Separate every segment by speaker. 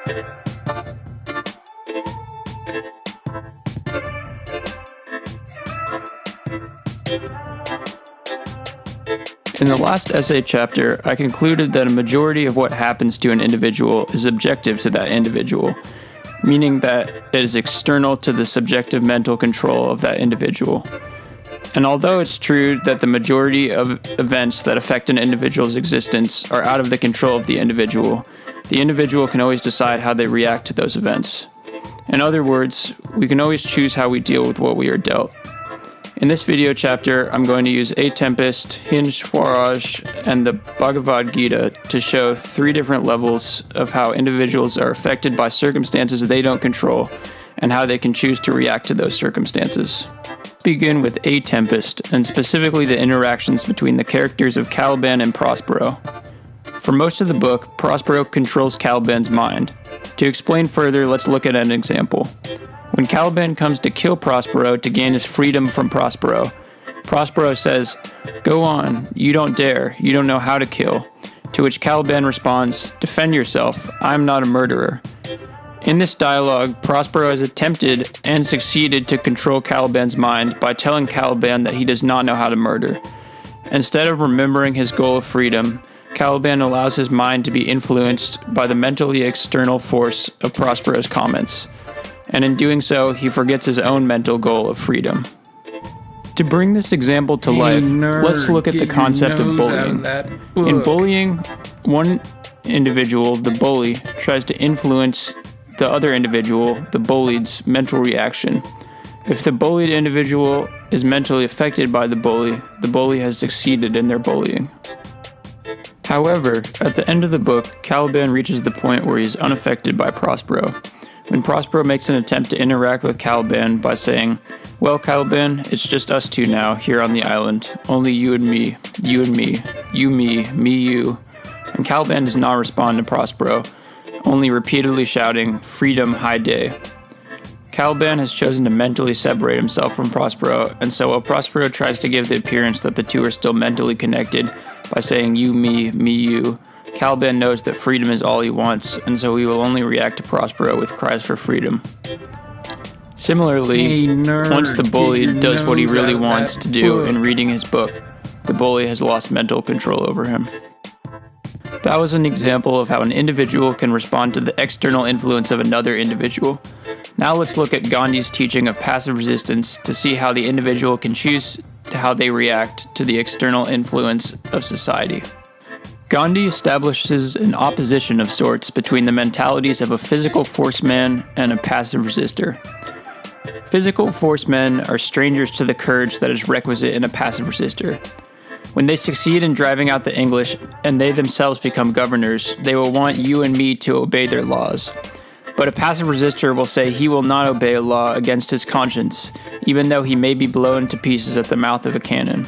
Speaker 1: In the last essay chapter, I concluded that a majority of what happens to an individual is objective to that individual, meaning that it is external to the subjective mental control of that individual. And although it's true that the majority of events that affect an individual's existence are out of the control of the individual can always decide how they react to those events. In other words, we can always choose how we deal with what we are dealt. In this video chapter, I'm going to use A Tempest, Hind Swaraj, and the Bhagavad Gita to show 3 different levels of how individuals are affected by circumstances they don't control and how they can choose to react to those circumstances. Let's begin with A Tempest, and specifically the interactions between the characters of Caliban and Prospero. For most of the book, Prospero controls Caliban's mind. To explain further, let's look at an example. When Caliban comes to kill Prospero to gain his freedom from Prospero, Prospero says, "Go on, you don't dare, you don't know how to kill." To which Caliban responds, "Defend yourself, I'm not a murderer." In this dialogue, Prospero has attempted and succeeded to control Caliban's mind by telling Caliban that he does not know how to murder. Instead of remembering his goal of freedom, Caliban allows his mind to be influenced by the mentally external force of Prospero's comments. And in doing so, he forgets his own mental goal of freedom. To bring this example to life, let's look at the concept of bullying. In bullying, one individual, the bully, tries to influence the other individual, the bullied's mental reaction. If the bullied individual is mentally affected by the bully has succeeded in their bullying. However, at the end of the book, Caliban reaches the point where he is unaffected by Prospero. When Prospero makes an attempt to interact with Caliban by saying, "Well, Caliban, it's just us two now, here on the island. Only you and me, you and me, you me you." And Caliban does not respond to Prospero, only repeatedly shouting, "Freedom, high day." Caliban has chosen to mentally separate himself from Prospero, and so while Prospero tries to give the appearance that the two are still mentally connected by saying you, me you, Caliban knows that freedom is all he wants, and so he will only react to Prospero with cries for freedom. Similarly, once the bully does what he really wants to do in reading his book, the bully has lost mental control over him. That was an example of how an individual can respond to the external influence of another individual. Now let's look at Gandhi's teaching of passive resistance to see how the individual can choose how they react to the external influence of society. Gandhi establishes an opposition of sorts between the mentalities of a physical force man and a passive resistor. Physical force men are strangers to the courage that is requisite in a passive resistor. When they succeed in driving out the English and they themselves become governors, they will want you and me to obey their laws. But a passive resistor will say he will not obey a law against his conscience, even though he may be blown to pieces at the mouth of a cannon.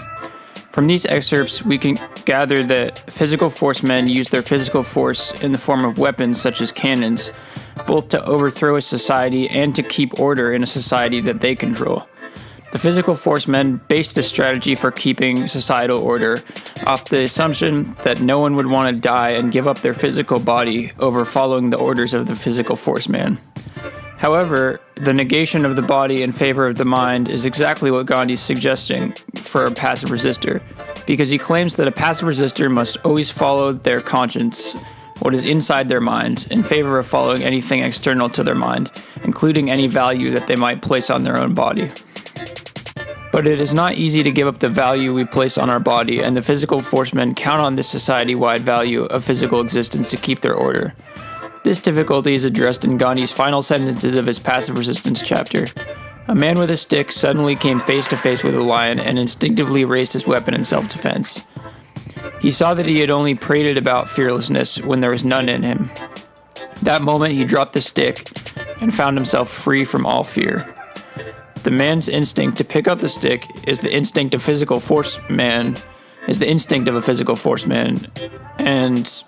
Speaker 1: From these excerpts, we can gather that physical force men use their physical force in the form of weapons such as cannons, both to overthrow a society and to keep order in a society that they control. The physical force men base this strategy for keeping societal order off the assumption that no one would want to die and give up their physical body over following the orders of the physical force man. However, the negation of the body in favor of the mind is exactly what Gandhi is suggesting for a passive resistor, because he claims that a passive resistor must always follow their conscience, what is inside their mind, in favor of following anything external to their mind, including any value that they might place on their own body. But it is not easy to give up the value we place on our body, and the physical forcemen count on this society-wide value of physical existence to keep their order. This difficulty is addressed in Gandhi's final sentences of his passive resistance chapter. A man with a stick suddenly came face to face with a lion and instinctively raised his weapon in self-defense. He saw that he had only prated about fearlessness when there was none in him. That moment he dropped the stick and found himself free from all fear. The man's instinct to pick up the stick is the instinct of a physical force man, and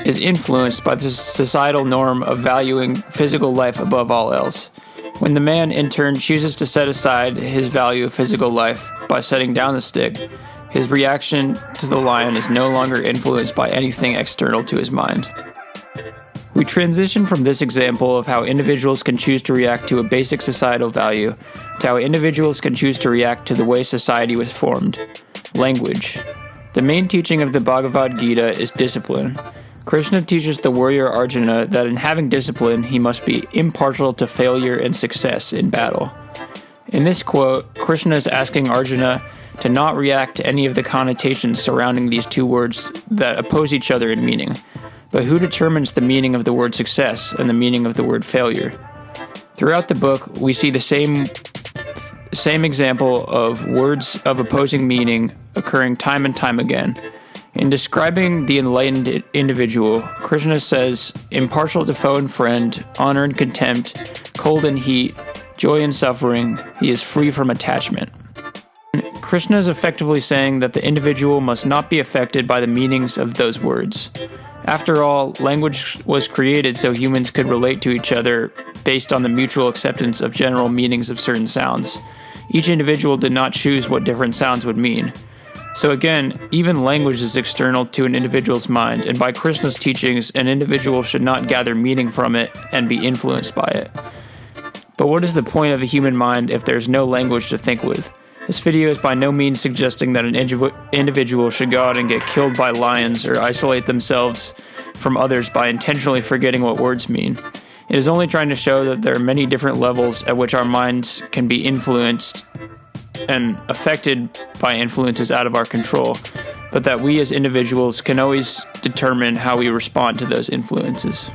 Speaker 1: is influenced by the societal norm of valuing physical life above all else. When the man, in turn, chooses to set aside his value of physical life by setting down the stick, his reaction to the lion is no longer influenced by anything external to his mind. We transition from this example of how individuals can choose to react to a basic societal value to how individuals can choose to react to the way society was formed. Language. The main teaching of the Bhagavad Gita is discipline. Krishna teaches the warrior Arjuna that in having discipline, he must be impartial to failure and success in battle. In this quote, Krishna is asking Arjuna to not react to any of the connotations surrounding these two words that oppose each other in meaning. But who determines the meaning of the word success and the meaning of the word failure? Throughout the book, we see the same example of words of opposing meaning occurring time and time again. In describing the enlightened individual, Krishna says, impartial to foe and friend, honor and contempt, cold and heat, joy and suffering, he is free from attachment. Krishna is effectively saying that the individual must not be affected by the meanings of those words. After all, language was created so humans could relate to each other based on the mutual acceptance of general meanings of certain sounds. Each individual did not choose what different sounds would mean. So again, even language is external to an individual's mind, and by Krishna's teachings, an individual should not gather meaning from it and be influenced by it. But what is the point of a human mind if there's no language to think with? This video is by no means suggesting that an individual should go out and get killed by lions or isolate themselves from others by intentionally forgetting what words mean. It is only trying to show that there are many different levels at which our minds can be influenced and affected by influences out of our control, but that we as individuals can always determine how we respond to those influences.